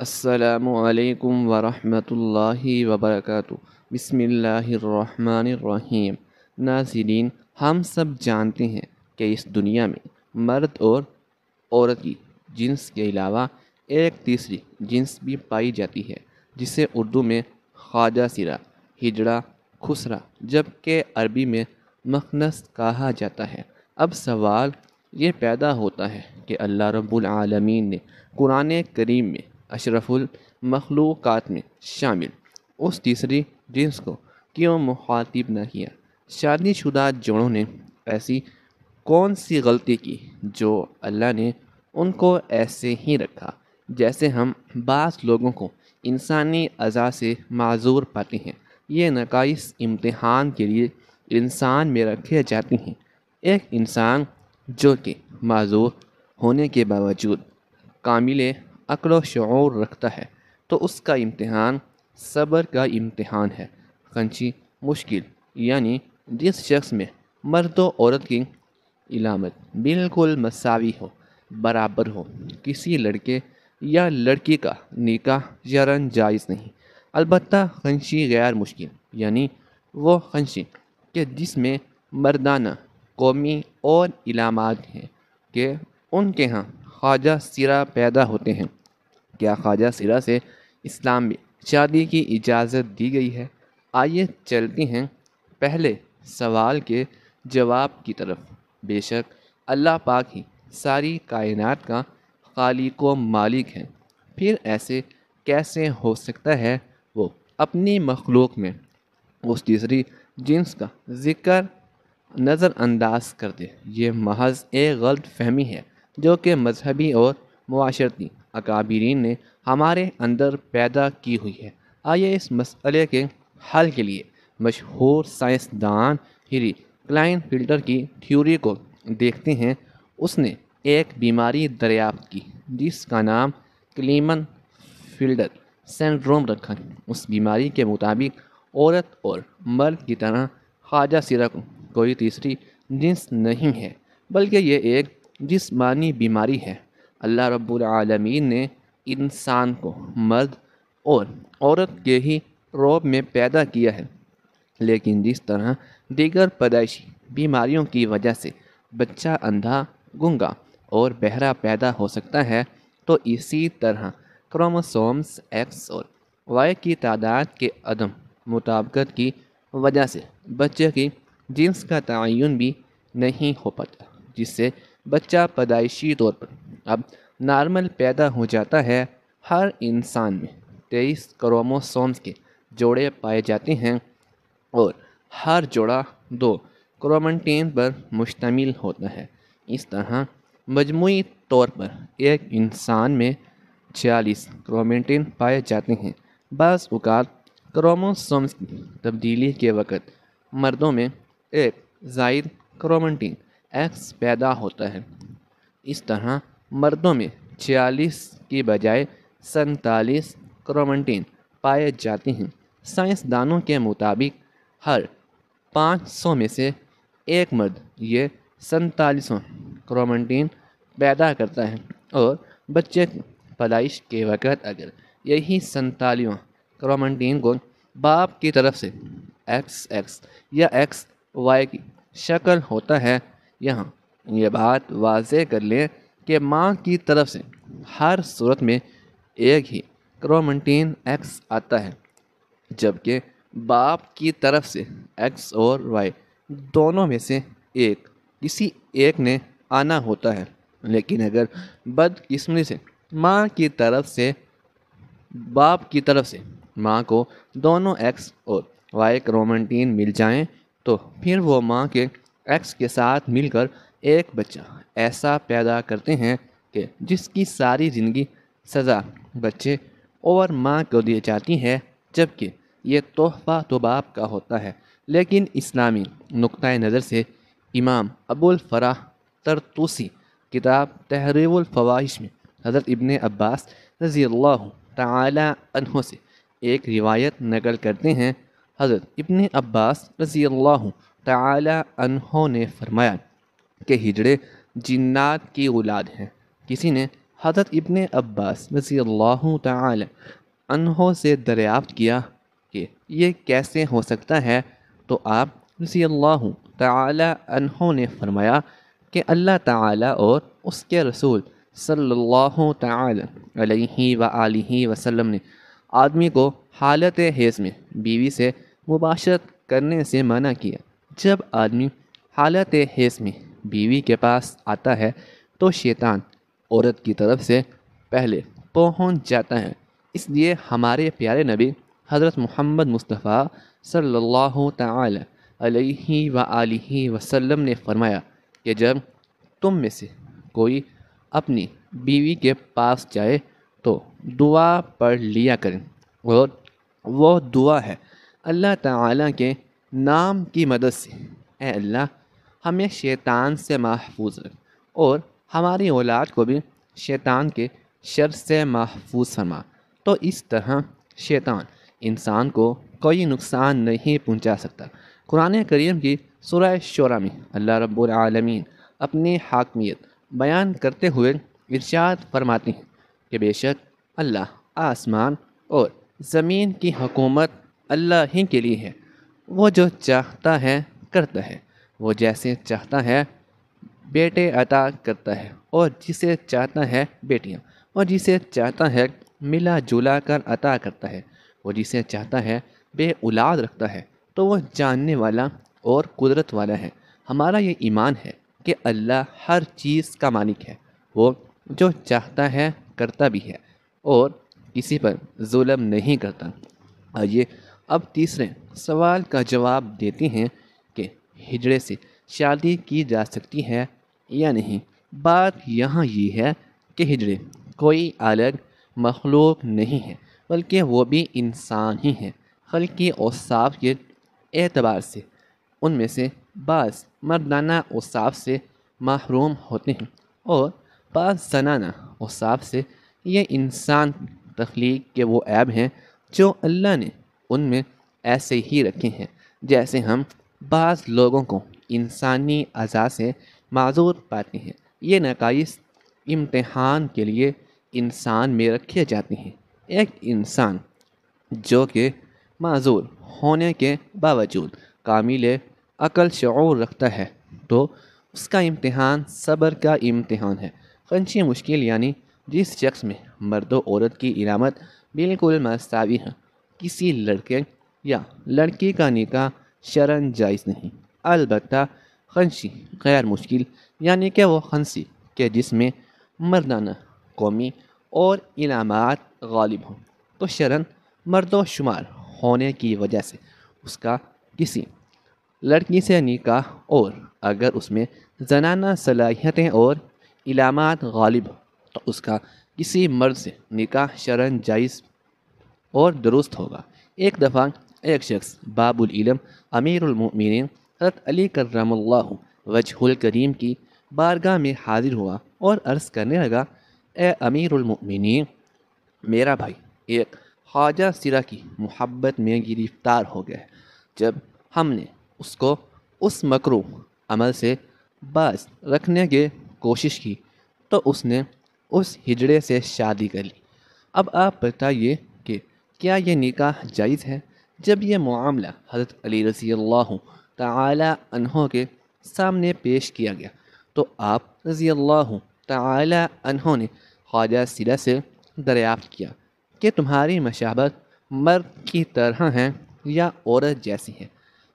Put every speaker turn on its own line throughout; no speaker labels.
السلام علیکم ورحمۃ اللہ وبرکاتہ۔ بسم اللہ الرحمن الرحیم۔ ناظرین، ہم سب جانتے ہیں کہ اس دنیا میں مرد اور عورت کی جنس کے علاوہ ایک تیسری جنس بھی پائی جاتی ہے، جسے اردو میں خواجہ سرا، ہجڑا، خسرا جبکہ عربی میں مخنث کہا جاتا ہے۔ اب سوال یہ پیدا ہوتا ہے کہ اللہ رب العالمین نے قرآن کریم میں اشرف المخلوقات میں شامل اس تیسری جنس کو کیوں مخاطب نہ کیا؟ شادی شدہ جوڑوں نے ایسی کون سی غلطی کی جو اللہ نے ان کو ایسے ہی رکھا؟ جیسے ہم بعض لوگوں کو انسانی اعضاء سے معذور پاتے ہیں، یہ نقائص امتحان کے لیے انسان میں رکھے جاتے ہیں۔ ایک انسان جو کہ معذور ہونے کے باوجود کامل عقل و شعور رکھتا ہے تو اس کا امتحان صبر کا امتحان ہے۔ قنچی مشکل یعنی جس شخص میں مرد و عورت کی علامت بالکل مساوی ہو، برابر ہو، کسی لڑکے یا لڑکی کا نکاح جرن جائز نہیں۔ البتہ خنشی غیر مشکل یعنی وہ خنشی کہ جس میں مردانہ قومی اور علامات ہیں کہ ان کے ہاں خواجہ سرا پیدا ہوتے ہیں۔ کیا خواجہ سرا سے اسلام میں شادی کی اجازت دی گئی ہے؟ آئیے چلتے ہیں پہلے سوال کے جواب کی طرف۔ بے شک اللہ پاک ہی ساری کائنات کا خالق و مالک ہے، پھر ایسے کیسے ہو سکتا ہے وہ اپنی مخلوق میں اس تیسری جنس کا ذکر نظر انداز کر دے؟ یہ محض ایک غلط فہمی ہے جو کہ مذہبی اور معاشرتی اکابرین نے ہمارے اندر پیدا کی ہوئی ہے۔ آئیے اس مسئلے کے حل کے لیے مشہور سائنسدان ہنری کلائن فلٹر کی تھیوری کو دیکھتے ہیں۔ اس نے ایک بیماری دریافت کی جس کا نام کلیمن فلٹر سنڈروم رکھا۔ اس بیماری کے مطابق عورت اور مرد کی طرح خواجہ سرا کو کوئی تیسری جنس نہیں ہے، بلکہ یہ ایک جسمانی بیماری ہے۔ اللہ رب العالمین نے انسان کو مرد اور عورت کے ہی روپ میں پیدا کیا ہے، لیکن جس طرح دیگر پیدائشی بیماریوں کی وجہ سے بچہ اندھا، گونگا اور بہرا پیدا ہو سکتا ہے، تو اسی طرح کروموسومز ایکس اور وائی کی تعداد کے عدم مطابقت کی وجہ سے بچے کی جنس کا تعین بھی نہیں ہو پاتا، جس سے بچہ پیدائشی طور پر اب نارمل پیدا ہو جاتا ہے۔ ہر انسان میں 23 کروموسومز کے جوڑے پائے جاتے ہیں اور ہر جوڑا 2 کرومٹین پر مشتمل ہوتا ہے۔ اس طرح مجموعی طور پر ایک انسان میں 46 کرومٹین پائے جاتے ہیں۔ بعض اوقات کروموسومز کی تبدیلی کے وقت مردوں میں ایک زائد کرومٹین ایکس پیدا ہوتا ہے۔ اس طرح مردوں میں 46 کی بجائے 47 کرومٹین پائے جاتے ہیں۔ سائنسدانوں کے مطابق ہر 500 میں سے ایک مرد یہ 47 کرومٹین پیدا کرتا ہے، اور بچے کی پیدائش کے وقت اگر یہی 47 کرومٹین کو باپ کی طرف سے ایکس ایکس یا ایکس وائی کی شکل ہوتا ہے۔ یہاں یہ بات واضح کر لیں کہ ماں کی طرف سے ہر صورت میں ایک ہی کرومٹین ایکس آتا ہے، جبکہ باپ کی طرف سے ایکس اور وائی دونوں میں سے کسی ایک نے آنا ہوتا ہے۔ لیکن اگر بدقسمتی سے ماں کی طرف سے باپ کی طرف سے ماں کو دونوں ایکس اور وائی کرومٹین مل جائیں تو پھر وہ ماں کے ایکس کے ساتھ مل کر ایک بچہ ایسا پیدا کرتے ہیں کہ جس کی ساری زندگی سزا بچے اور ماں کو دی جاتی ہے، جبکہ یہ تحفہ تو باپ کا ہوتا ہے۔ لیکن اسلامی نقطۂ نظر سے امام ابو الفرح طرطوسی کتاب تحریر الفواحش میں حضرت ابن عباس رضی اللہ تعالی عنہ سے ایک روایت نقل کرتے ہیں۔ حضرت ابن عباس رضی اللہ تعالی عنہ نے فرمایا کہ ہجڑے جنات کی اولاد ہیں۔ کسی نے حضرت ابن عباس رضی اللہ تعالی عنہ سے دریافت کیا کہ یہ کیسے ہو سکتا ہے، تو آپ رضی اللہ تعالی عنہ نے فرمایا کہ اللہ تعالی اور اس کے رسول صلی اللہ تعالی علیہ وآلہ وسلم نے آدمی کو حالت حیض میں بیوی سے مباشرت کرنے سے منع کیا۔ جب آدمی حالت حیض میں بیوی کے پاس آتا ہے تو شیطان عورت کی طرف سے پہلے پہنچ جاتا ہے۔ اس لیے ہمارے پیارے نبی حضرت محمد مصطفیٰ صلی اللہ تعالی علیہ وآلہ وسلم نے فرمایا کہ جب تم میں سے کوئی اپنی بیوی کے پاس جائے تو دعا پڑھ لیا کریں، اور وہ دعا ہے اللہ تعالیٰ کے نام کی مدد سے: اے اللہ ہمیں شیطان سے محفوظ رکھ اور ہماری اولاد کو بھی شیطان کے شر سے محفوظ فرما۔ تو اس طرح شیطان انسان کو کوئی نقصان نہیں پہنچا سکتا۔ قرآن کریم کی سورہ شورى میں اللہ رب العالمین اپنی حاکمیت بیان کرتے ہوئے ارشاد فرماتے ہیں کہ بے شک اللہ آسمان اور زمین کی حکومت اللہ ہی کے لیے ہے، وہ جو چاہتا ہے کرتا ہے، وہ جیسے چاہتا ہے بیٹے عطا کرتا ہے اور جسے چاہتا ہے بیٹیاں، اور جسے چاہتا ہے ملا جلا کر عطا کرتا ہے، وہ جسے چاہتا ہے بے اولاد رکھتا ہے، تو وہ جاننے والا اور قدرت والا ہے۔ ہمارا یہ ایمان ہے کہ اللہ ہر چیز کا مالک ہے، وہ جو چاہتا ہے کرتا بھی ہے اور کسی پر ظلم نہیں کرتا۔ آئیے اب تیسرے سوال کا جواب دیتے ہیں کہ ہجڑے سے شادی کی جا سکتی ہے یا نہیں۔ بات یہاں یہ ہے کہ ہجڑے کوئی الگ مخلوق نہیں ہے، بلکہ وہ بھی انسان ہی ہیں۔ خلقی اوصاف کے اعتبار سے ان میں سے بعض مردانہ اوصاف سے محروم ہوتے ہیں اور بعض زنانہ اوصاف سے۔ یہ انسان تخلیق کے وہ عیب ہیں جو اللہ نے ان میں ایسے ہی رکھے ہیں، جیسے ہم بعض لوگوں کو انسانی اعضاء سے معذور پاتے ہیں۔ یہ نقائص امتحان کے لیے انسان میں رکھے جاتے ہیں۔ ایک انسان جو کہ معذور ہونے کے باوجود کامل عقل شعور رکھتا ہے تو اس کا امتحان صبر کا امتحان ہے۔ خنشی مشکل یعنی جس شخص میں مرد و عورت کی علامت بالکل مساوی ہے، کسی لڑکے یا لڑکی کا نکاح شرعاً جائز نہیں۔ البتہ خنشی غیر مشکل یعنی کہ وہ خنسی کہ جس میں مردانہ قومی اور علامات غالب ہوں، تو شرعاً مرد و شمار ہونے کی وجہ سے اس کا کسی لڑکی سے نکاح، اور اگر اس میں زنانہ صلاحیتیں اور علامات غالب ہوں تو اس کا کسی مرد سے نکاح شرعاً جائز اور درست ہوگا۔ ایک دفعہ ایک شخص باب العلم امیر المؤمنین حضرت علی کرم اللہ وجہ الکریم کی بارگاہ میں حاضر ہوا اور عرض کرنے لگا: اے امیر المؤمنین، میرا بھائی ایک خواجہ سرا کی محبت میں گرفتار ہو گیا ہے۔ جب ہم نے اس کو اس مکروہ عمل سے باز رکھنے کی کوشش کی تو اس نے اس ہجڑے سے شادی کر لی۔ اب آپ بتائیے کہ کیا یہ نکاح جائز ہے؟ جب یہ معاملہ حضرت علی رضی اللہ تعالی عنہ کے سامنے پیش کیا گیا تو آپ رضی اللہ تعالی عنہ نے خواجہ سرا سے دریافت کیا کہ تمہاری مشابہت مرد کی طرح ہے یا عورت جیسی ہے؟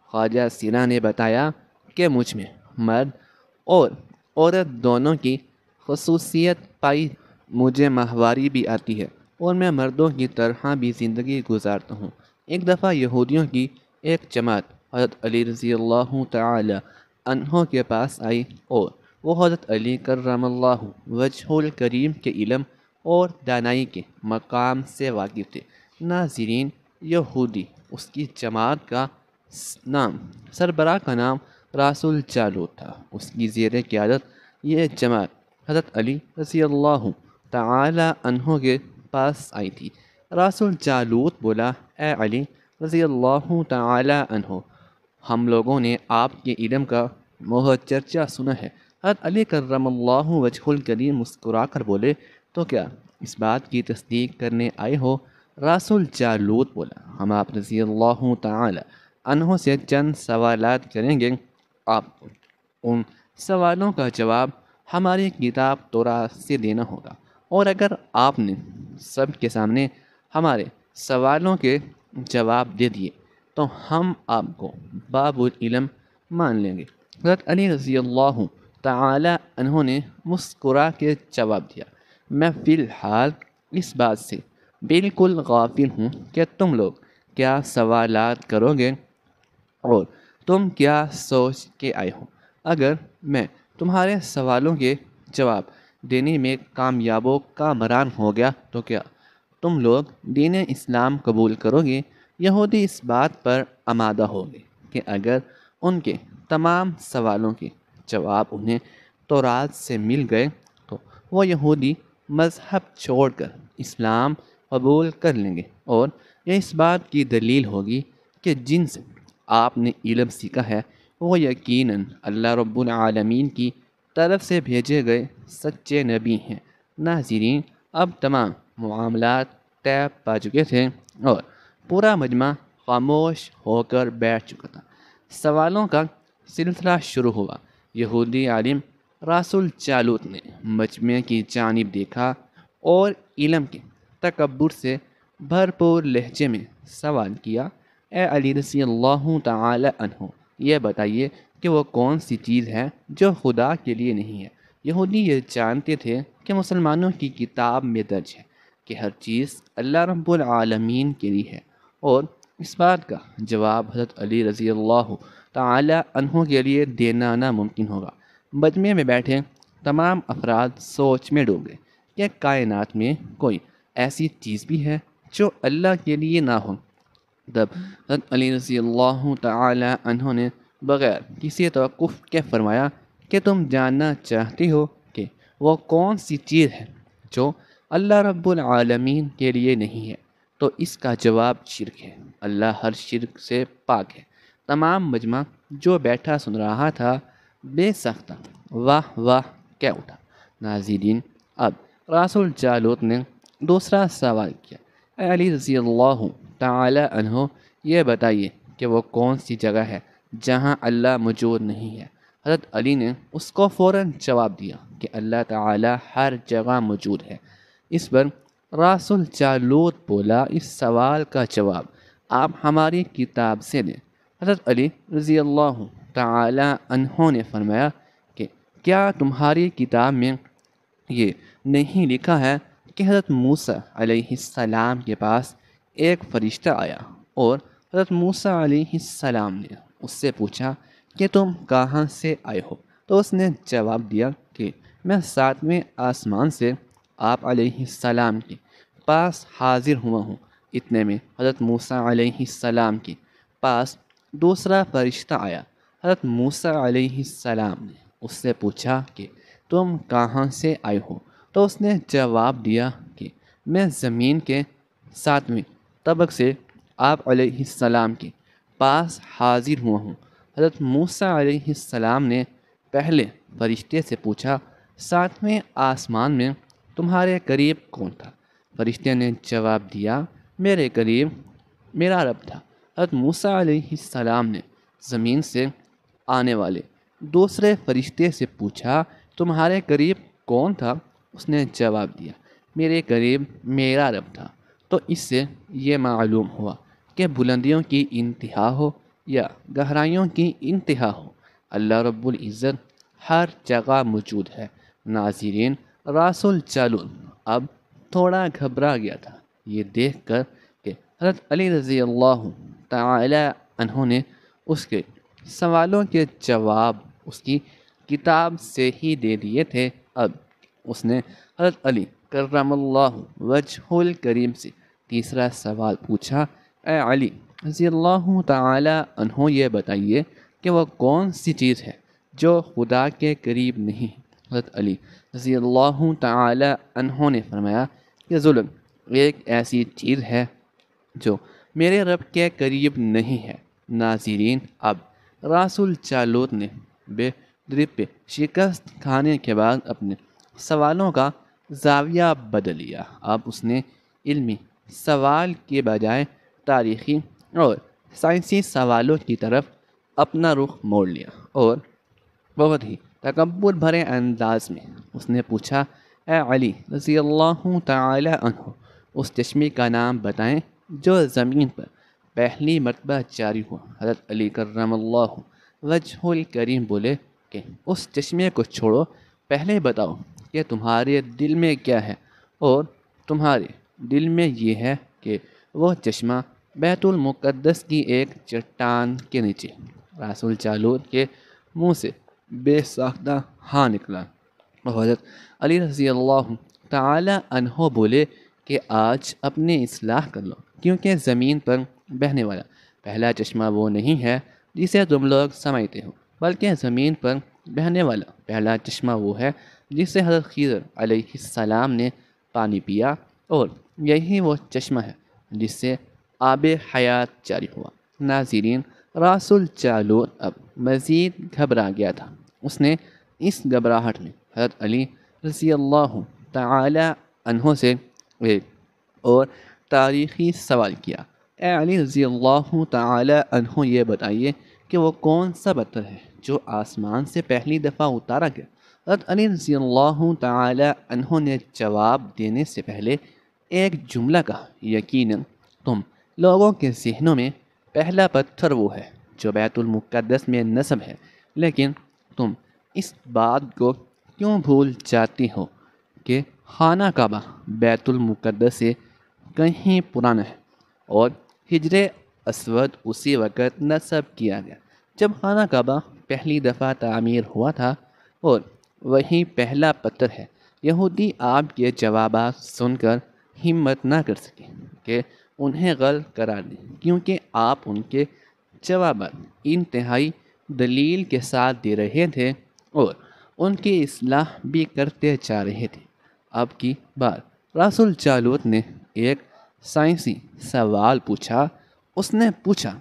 خواجہ سرا نے بتایا کہ مجھ میں مرد اور عورت دونوں کی خصوصیت پائی، مجھے ماہواری بھی آتی ہے اور میں مردوں کی طرح بھی زندگی گزارتا ہوں۔ ایک دفعہ یہودیوں کی ایک جماعت حضرت علی رضی اللہ تعالی عنہ کے پاس آئی اور وہ حضرت علی کرم اللہ وجہ الکریم کے علم اور دانائی کے مقام سے واقف تھے۔ ناظرین، یہودی اس کی جماعت کا نام سربراہ کا نام رسول جالوت تھا۔ اس کی زیر قیادت یہ جماعت حضرت علی رضی اللہ تعالی عنہ کے پاس آئی تھی۔ رسول جالوت بولا: اے علی رضی اللہ تعالی عنہ، ہم لوگوں نے آپ کے علم کا بہت چرچا سنا ہے۔ حضرت علی کرم اللہ وجہ الکریم مسکرا کر بولے: تو کیا اس بات کی تصدیق کرنے آئے ہو؟ رسول جالوت بولا، ہم آپ رضی اللہ تعالی عنہ سے چند سوالات کریں گے، آپ ان سوالوں کا جواب ہماری کتاب تورات سے دینا ہوگا، اور اگر آپ نے سب کے سامنے ہمارے سوالوں کے جواب دے دیے تو ہم آپ کو باب العلم مان لیں گے۔ حضرت علی رضی اللہ تعالی عنہ نے مسکرا کے جواب دیا، میں فی الحال اس بات سے بالکل غافل ہوں کہ تم لوگ کیا سوالات کرو گے اور تم کیا سوچ کے آئے ہو۔ اگر میں تمہارے سوالوں کے جواب دینے میں کامیاب و کامران ہو گیا تو کیا تم لوگ دین اسلام قبول کرو گے؟ یہودی اس بات پر آمادہ ہو گئے کہ اگر ان کے تمام سوالوں کے جواب انہیں تورات سے مل گئے تو وہ یہودی مذہب چھوڑ کر اسلام قبول کر لیں گے، اور یہ اس بات کی دلیل ہوگی کہ جن سے آپ نے علم سیکھا ہے وہ یقیناً اللہ رب العالمین کی طرف سے بھیجے گئے سچے نبی ہیں۔ ناظرین، اب تمام معاملات طے پا چکے تھے اور پورا مجمع خاموش ہو کر بیٹھ چکا تھا۔ سوالوں کا سلسلہ شروع ہوا۔ یہودی عالم رسول جالوت نے مجمع کی جانب دیکھا اور علم کے تکبر سے بھرپور لہجے میں سوال کیا، اے علی رضی اللہ تعالی عنہ، یہ بتائیے کہ وہ کون سی چیز ہے جو خدا کے لیے نہیں ہے۔ یہودی یہ جانتے تھے کہ مسلمانوں کی کتاب میں درج ہے کہ ہر چیز اللہ رب العالمین کے لیے ہے، اور اس بات کا جواب حضرت علی رضی اللہ تعالی عنہ کے لیے دینا ناممکن ہوگا۔ مجمع میں بیٹھے تمام افراد سوچ میں ڈوب گئے کہ کائنات میں کوئی ایسی چیز بھی ہے جو اللہ کے لیے نہ ہو۔ تب حضرت علی رضی اللہ تعالی عنہ نے بغیر کسی توقف کے فرمایا کہ تم جاننا چاہتے ہو کہ وہ کون سی چیز ہے جو اللہ رب العالمین کے لیے نہیں ہے، تو اس کا جواب شرک ہے۔ اللہ ہر شرک سے پاک ہے۔ تمام مجمع جو بیٹھا سن رہا تھا بے سختہ واہ واہ کہہ اٹھا۔ ناظرین، اب رسول جالوت نے دوسرا سوال کیا، اے علی رضی اللہ تعالی عنہ، یہ بتائیے کہ وہ کون سی جگہ ہے جہاں اللہ موجود نہیں ہے۔ حضرت علی نے اس کو فوراً جواب دیا کہ اللہ تعالی ہر جگہ موجود ہے۔ اس پر رسول جالوت بولا، اس سوال کا جواب آپ ہماری کتاب سے دیں۔ حضرت علی رضی اللہ تعالی عنہ نے فرمایا کہ کیا تمہاری کتاب میں یہ نہیں لکھا ہے کہ حضرت موسیٰ علیہ السلام کے پاس ایک فرشتہ آیا اور حضرت موسیٰ علیہ السلام نے اس سے پوچھا کہ تم کہاں سے آئے ہو؟ تو اس نے جواب دیا کہ میں 7ویں آسمان سے آپ علیہ السلام کے پاس حاضر ہوا ہوں۔ اتنے میں حضرت موسیٰ علیہ السلام کے پاس دوسرا فرشتہ آیا۔ حضرت موسیٰ علیہ السلام نے اس سے پوچھا کہ تم کہاں سے آئے ہو؟ تو اس نے جواب دیا کہ میں زمین کے 7ویں طبق سے آپ علیہ السلام کے پاس حاضر ہوا ہوں۔ حضرت موسیٰ علیہ السلام نے پہلے فرشتے سے پوچھا، 7ویں آسمان میں تمہارے قریب کون تھا؟ فرشتے نے جواب دیا، میرے قریب میرا رب تھا۔ حضرت موسیٰ علیہ السلام نے زمین سے آنے والے دوسرے فرشتے سے پوچھا، تمہارے قریب کون تھا؟ اس نے جواب دیا، میرے قریب میرا رب تھا۔ تو اس سے یہ معلوم ہوا کہ بلندیوں کی انتہا ہو یا گہرائیوں کی انتہا ہو، اللہ رب العزت ہر جگہ موجود ہے۔ ناظرین، رسول جالوت اب تھوڑا گھبرا گیا تھا یہ دیکھ کر کہ حضرت علی رضی اللہ تعالی عنہ نے اس کے سوالوں کے جواب اس کی کتاب سے ہی دے دیے تھے۔ اب اس نے حضرت علی کرم اللہ وجہ الکریم سے تیسرا سوال پوچھا، اے علی رضی اللہ تعالی عنہ، یہ بتائیے کہ وہ کون سی چیز ہے جو خدا کے قریب نہیں ہے۔ حضرت علی رضی اللہ تعالی عنہ نے فرمایا کہ ظلم ایک ایسی چیز ہے جو میرے رب کے قریب نہیں ہے۔ ناظرین، اب رسول جالوت نے بے درب پہ شکست کھانے کے بعد اپنے سوالوں کا زاویہ بدل لیا۔ اب اس نے علمی سوال کے بجائے تاریخی اور سائنسی سوالوں کی طرف اپنا رخ موڑ لیا، اور بہت ہی تکبر بھرے انداز میں اس نے پوچھا، اے علی رضی اللہ تعالی عنہ، اس چشمے کا نام بتائیں جو زمین پر پہلی مرتبہ جاری ہوا۔ حضرت علی کرم اللہ وجہ الکریم بولے کہ اس چشمے کو چھوڑو، پہلے بتاؤ کہ تمہارے دل میں کیا ہے، اور تمہارے دل میں یہ ہے کہ وہ چشمہ بیت المقدس کی ایک چٹان کے نیچے۔ رسول جالوت کے منہ سے بے ساختہ ہاں نکلا، اور حضرت علی رضی اللہ تعالی عنہ بولے کہ آج اپنی اصلاح کر لو، کیونکہ زمین پر بہنے والا پہلا چشمہ وہ نہیں ہے جسے تم لوگ سمجھتے ہو، بلکہ زمین پر بہنے والا پہلا چشمہ وہ ہے جس سے حضرت خضر علیہ السلام نے پانی پیا، اور یہی وہ چشمہ ہے جس سے آب حیات جاری ہوا۔ ناظرین، رسول جالوت اب مزید گھبرا گیا تھا۔ اس نے اس گھبراہٹ میں حضرت علی رضی اللہ تعالی عنہ سے ایک اور تاریخی سوال کیا، اے علی رضی اللہ تعالی عنہ، یہ بتائیے کہ وہ کون سا پتھر ہے جو آسمان سے پہلی دفعہ اتارا گیا؟ حضرت علی رضی اللہ تعالی عنہ نے جواب دینے سے پہلے ایک جملہ کہا، یقیناً تم لوگوں کے ذہنوں میں پہلا پتھر وہ ہے جو بیت المقدس میں نصب ہے، لیکن تم اس بات کو کیوں بھول جاتی ہو کہ خانہ کعبہ بیت المقدس سے کہیں پرانا ہے، اور حجر اسود اسی وقت نصب کیا گیا جب خانہ کعبہ پہلی دفعہ تعمیر ہوا تھا، اور وہی پہلا پتھر ہے۔ یہودی آپ کے جوابات سن کر ہمت نہ کر سکے کہ انہیں غلط قرار دیں، کیونکہ آپ ان کے جوابات انتہائی دلیل کے ساتھ دے رہے تھے اور ان کی اصلاح بھی کرتے جا رہے تھے۔ اب کی بار رسول جالوت نے ایک سائنسی سوال پوچھا۔ اس نے پوچھا،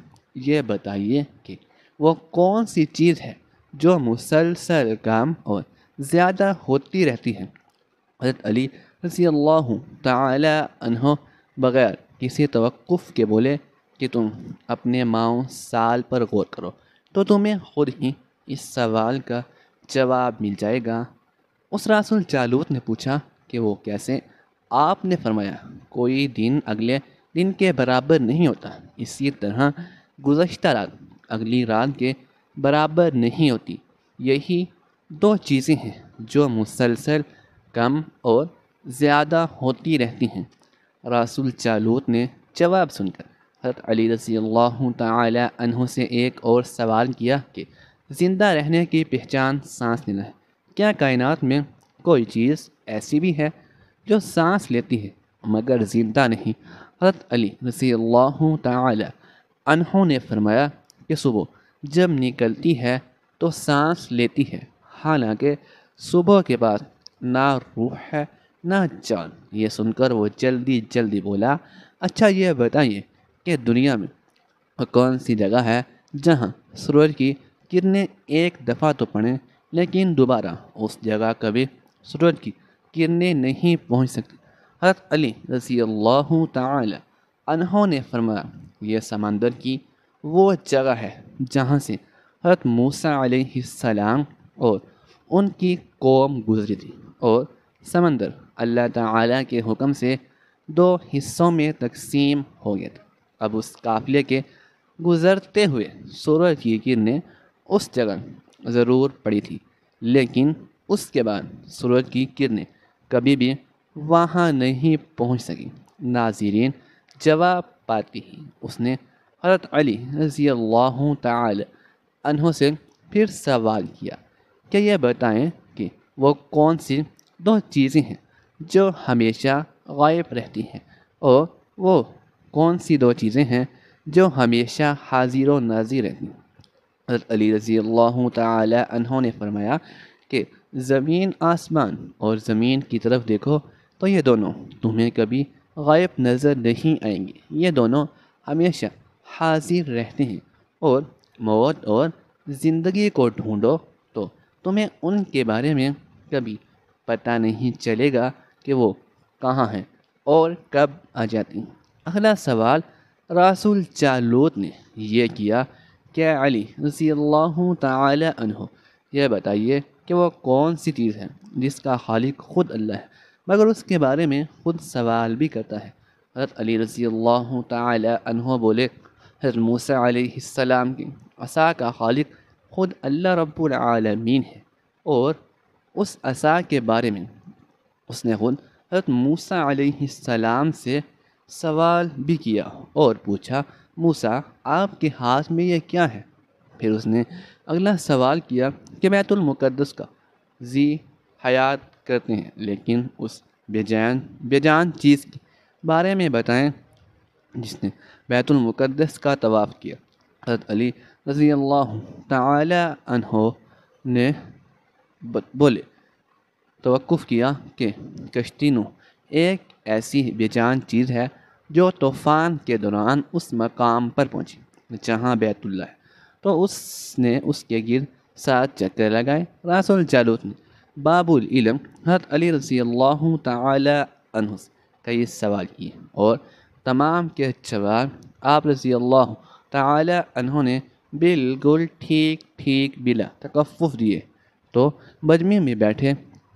یہ بتائیے کہ وہ کون سی چیز ہے جو مسلسل کم اور زیادہ ہوتی رہتی ہے؟ حضرت علی رضی اللہ تعالی عنہ بغیر کسی توقف کے بولے کہ تم اپنے ماؤں سال پر غور کرو تو تمہیں خود ہی اس سوال کا جواب مل جائے گا۔ اس رسول جالوت نے پوچھا کہ وہ کیسے؟ آپ نے فرمایا، کوئی دن اگلے دن کے برابر نہیں ہوتا، اسی طرح گزشتہ رات اگلی رات کے برابر نہیں ہوتی۔ یہی دو چیزیں ہیں جو مسلسل کم اور زیادہ ہوتی رہتی ہیں۔ رسول جالوت نے جواب سن کر حضرت علی رضی اللہ تعالی عنہ سے ایک اور سوال کیا کہ زندہ رہنے کی پہچان سانس لینا ہے، کیا کائنات میں کوئی چیز ایسی بھی ہے جو سانس لیتی ہے مگر زندہ نہیں؟ حضرت علی رضی اللہ تعالی عنہ نے فرمایا کہ صبح جب نکلتی ہے تو سانس لیتی ہے، حالانکہ صبح کے بعد نہ روح ہے نہ جان۔ یہ سن کر وہ جلدی جلدی بولا، اچھا یہ بتائیے کہ دنیا میں کون سی جگہ ہے جہاں سورج کی کرنیں ایک دفعہ تو پڑیں لیکن دوبارہ اس جگہ کبھی سورج کی کرنیں نہیں پہنچ سکتی؟ حضرت علی رضی اللہ تعالی عنہ نے فرمایا، یہ سمندر کی وہ جگہ ہے جہاں سے حضرت موسیٰ علیہ السلام اور ان کی قوم گزری تھی، اور سمندر اللہ تعالیٰ کے حکم سے دو حصوں میں تقسیم ہو گیا تھا۔ اب اس قافلے کے گزرتے ہوئے سورج کی کرنیں اس جگہ ضرور پڑی تھی، لیکن اس کے بعد سورج کی کرنیں کبھی بھی وہاں نہیں پہنچ سکیں۔ ناظرین، جواب پاتی ہی اس نے حضرت علی رضی اللہ تعالی عنہ سے پھر سوال کیا کہ یہ بتائیں کہ وہ کون سی دو چیزیں ہیں جو ہمیشہ غائب رہتی ہیں، اور وہ کون سی دو چیزیں ہیں جو ہمیشہ حاضر و ناظر رہتی ہیں؟ حضرت علی رضی اللہ تعالی عنہ نے فرمایا کہ زمین آسمان اور زمین کی طرف دیکھو تو یہ دونوں تمہیں کبھی غائب نظر نہیں آئیں گے، یہ دونوں ہمیشہ حاضر رہتے ہیں، اور موت اور زندگی کو ڈھونڈو تو تمہیں ان کے بارے میں کبھی پتہ نہیں چلے گا کہ وہ کہاں ہیں اور کب آ جاتی ہیں۔ اگلا سوال رسول جالوت نے یہ کیا کہ علی رضی اللہ تعالی عنہ یہ بتائیے کہ وہ کون سی چیز ہے جس کا خالق خود اللہ ہے، مگر اس کے بارے میں خود سوال بھی کرتا ہے۔ حضرت علی رضی اللہ تعالی عنہ بولے حضرت موسیٰ علیہ السلام کی عصا کا خالق خود اللہ رب العالمین ہے، اور اس عصا کے بارے میں اس نے خود حضرت موسیٰ علیہ السلام سے سوال بھی کیا اور پوچھا موسیٰ آپ کے ہاتھ میں یہ کیا ہے؟ پھر اس نے اگلا سوال کیا کہ بیت المقدس کا ذی حیات کرتے ہیں، لیکن اس بے جان چیز کے بارے میں بتائیں جس نے بیت المقدس کا طواف کیا۔ حضرت علی رضی اللہ تعالی عنہ نے بولے توقف کیا کہ کشتی نوح ایک ایسی بے جان چیز ہے جو طوفان کے دوران اس مقام پر پہنچی جہاں بیت اللہ ہے، تو اس نے اس کے گرد 7 چکر لگائے۔ رسول جالوت نے باب العلم حضرت علی رضی اللہ تعالی عنہ سے کئی سوال کیے اور تمام کے جواب آپ رضی اللہ تعالی عنہ نے بالکل ٹھیک بلا تکفف دیے۔ تو مجمع میں بیٹھے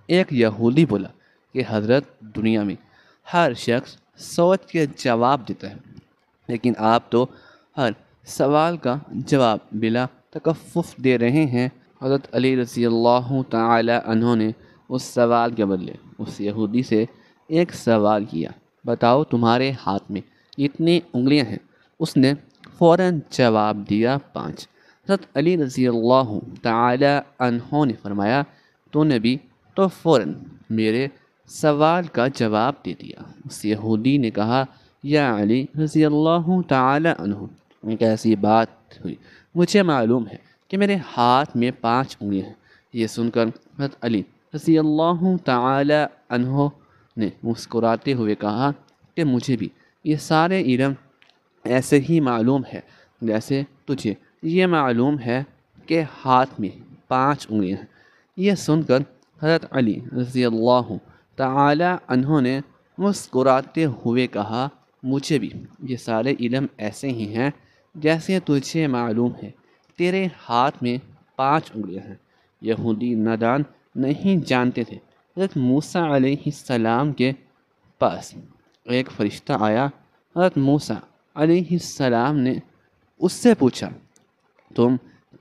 ایک یہودی بولا کہ حضرت دنیا میں ہر شخص سوچ کے جواب دیتا ہے، لیکن آپ تو ہر سوال کا جواب بلا تکفف دے رہے ہیں۔ حضرت علی رضی اللہ تعالی عنہ نے اس سوال کے بدلے اس یہودی سے ایک سوال کیا، بتاؤ تمہارے ہاتھ میں کتنی انگلیاں ہیں؟ اس نے فوراً جواب دیا 5۔ حضرت علی رضی اللہ تعالی عنہ نے فرمایا تو نبی تو فوراً میرے سوال کا جواب دے دیا۔ اس یہودی نے کہا یا علی رضی اللہ تعالی عنہ ایک ایسی بات ہوئی، مجھے معلوم ہے کہ میرے ہاتھ میں 5 انگلیاں ہیں۔ یہ سن کر حضرت علی رضی اللہ تعالی عنہ نے مسکراتے ہوئے کہا کہ مجھے بھی یہ سارے علم ایسے ہی معلوم ہے جیسے تجھے یہ معلوم ہے کہ ہاتھ میں 5 انگلیاں ہیں۔ یہ سن کر حضرت علی رضی اللہ تعالی عنہ نے مسکراتے ہوئے کہا مجھے بھی یہ سارے علم ایسے ہی ہیں جیسے تجھے معلوم ہے، تیرے ہاتھ میں 5 انگلیاں ہیں۔ یہودی نادان نہیں جانتے تھے حضرت موسیٰ علیہ السلام کے پاس ایک فرشتہ آیا۔ حضرت موسیٰ علیہ السلام نے اس سے پوچھا تم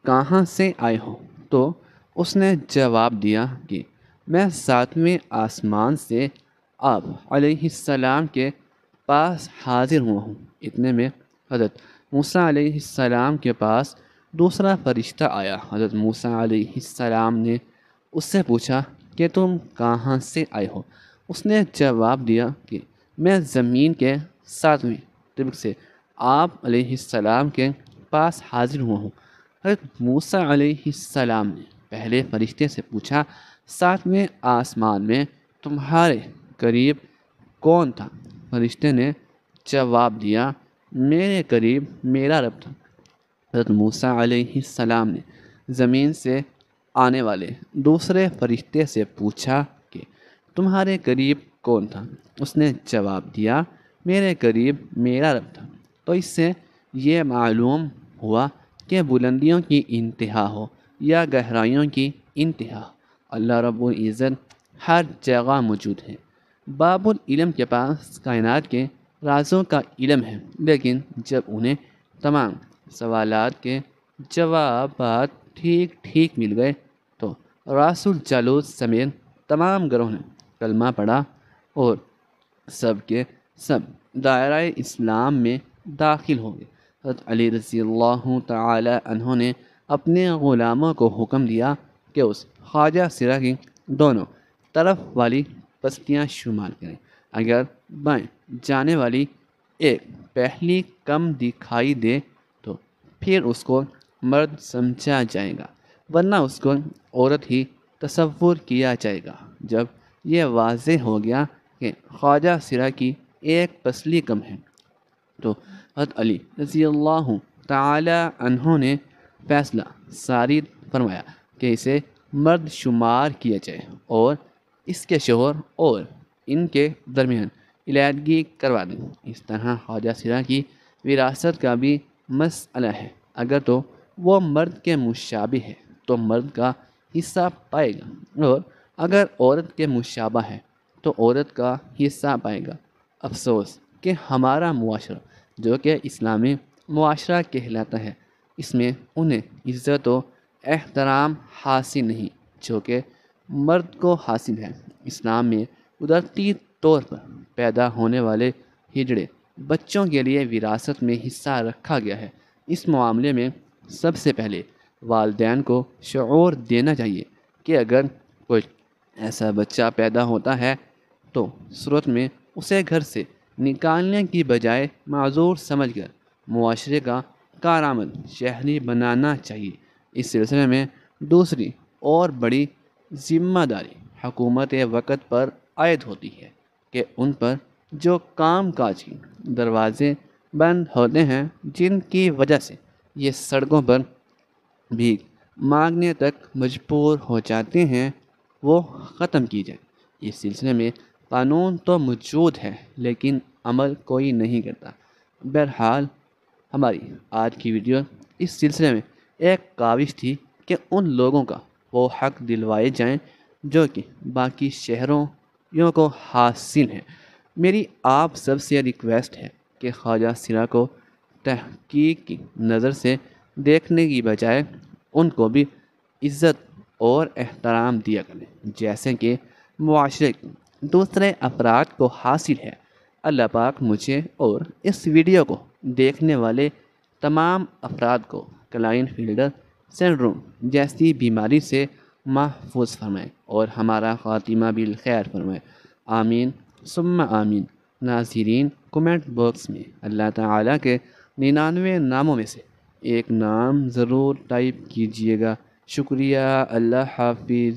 کہاں سے آئے ہو؟ تو اس نے جواب دیا کہ میں 7ویں آسمان سے آپ علیہ السلام کے پاس حاضر ہوا ہوں۔ اتنے میں حضرت موسیٰ علیہ السلام کے پاس دوسرا فرشتہ آیا۔ حضرت موسیٰ علیہ السلام نے اس سے پوچھا کہ تم کہاں سے آئے ہو؟ اس نے جواب دیا کہ میں زمین کے 7ویں طبق سے آپ علیہ السلام کے پاس حاضر ہوا ہوں۔ حضرت موسیٰ علیہ السلام نے پہلے فرشتے سے پوچھا 7ویں آسمان میں تمہارے قریب کون تھا؟ فرشتے نے جواب دیا میرے قریب میرا رب تھا۔ حضرت موسیٰ علیہ السلام نے زمین سے آنے والے دوسرے فرشتے سے پوچھا کہ تمہارے قریب کون تھا؟ اس نے جواب دیا میرے قریب میرا رب تھا۔ تو اس سے یہ معلوم ہوا کہ بلندیوں کی انتہا ہو یا گہرائیوں کی انتہا، اللہ رب العزت ہر جگہ موجود ہے۔ باب العلم کے پاس کائنات کے رازوں کا علم ہے، لیکن جب انہیں تمام سوالات کے جوابات ٹھیک مل گئے تو رسول جالوت سمیت تمام گروہ نے کلمہ پڑھا اور سب کے سب دائرہ اسلام میں داخل ہو گئے۔ حضرت علی رضی اللہ تعالی عنہ نے اپنے غلاموں کو حکم دیا کہ اس خواجہ سرا کی دونوں طرف والی پستیاں شمار کریں، اگر بائیں جانے والی ایک پہلی کم دکھائی دے تو پھر اس کو مرد سمجھا جائے گا، ورنہ اس کو عورت ہی تصور کیا جائے گا۔ جب یہ واضح ہو گیا کہ خواجہ سرا کی ایک پسلی کم ہے تو حضرت علی رضی اللہ تعالی عنہ نے فیصلہ صادر فرمایا کہ اسے مرد شمار کیا جائے اور اس کے شوہر اور ان کے درمیان علیحدگی کروا دیں۔ اس طرح خواجہ سرا کی وراثت کا بھی مسئلہ ہے، اگر تو وہ مرد کے مشابہ ہے تو مرد کا حصہ پائے گا، اور اگر عورت کے مشابہ ہے تو عورت کا حصہ پائے گا۔ افسوس کہ ہمارا معاشرہ جو کہ اسلامی معاشرہ کہلاتا ہے، اس میں انہیں عزت و احترام حاصل نہیں جو کہ مرد کو حاصل ہے۔ اسلام میں قدرتی طور پر پیدا ہونے والے ہجڑے بچوں کے لیے وراثت میں حصہ رکھا گیا ہے۔ اس معاملے میں سب سے پہلے والدین کو شعور دینا چاہیے کہ اگر کوئی ایسا بچہ پیدا ہوتا ہے تو صورت میں اسے گھر سے نکالنے کی بجائے معذور سمجھ کر معاشرے کا کارآمد شہری بنانا چاہیے۔ اس سلسلے میں دوسری اور بڑی ذمہ داری حکومت وقت پر عائد ہوتی ہے کہ ان پر جو کام کاج کی دروازے بند ہوتے ہیں، جن کی وجہ سے یہ سڑکوں پر بھیک مانگنے تک مجبور ہو جاتے ہیں، وہ ختم کی جائے۔ اس سلسلے میں قانون تو موجود ہے لیکن عمل کوئی نہیں کرتا۔ بہرحال ہماری آج کی ویڈیو اس سلسلے میں ایک کاوش تھی کہ ان لوگوں کا وہ حق دلوائے جائیں جو کہ باقی شہروں کو حاصل ہیں۔ میری آپ سب سے ریکویسٹ ہے کہ خواجہ سرا کو تحقیق کی نظر سے دیکھنے کی بجائے ان کو بھی عزت اور احترام دیا کریں جیسے کہ معاشرے کے دوسرے افراد کو حاصل ہے۔ اللہ پاک مجھے اور اس ویڈیو کو دیکھنے والے تمام افراد کو کلائن فیلڈر سنڈروم جیسی بیماری سے محفوظ فرمائے اور ہمارا خاتمہ بالخیر فرمائے۔ آمین ثم آمین۔ ناظرین، کومنٹ باکس میں اللہ تعالیٰ کے 99 ناموں میں سے ایک نام ضرور ٹائپ کیجیے گا۔ شکریہ۔ اللہ حافظ۔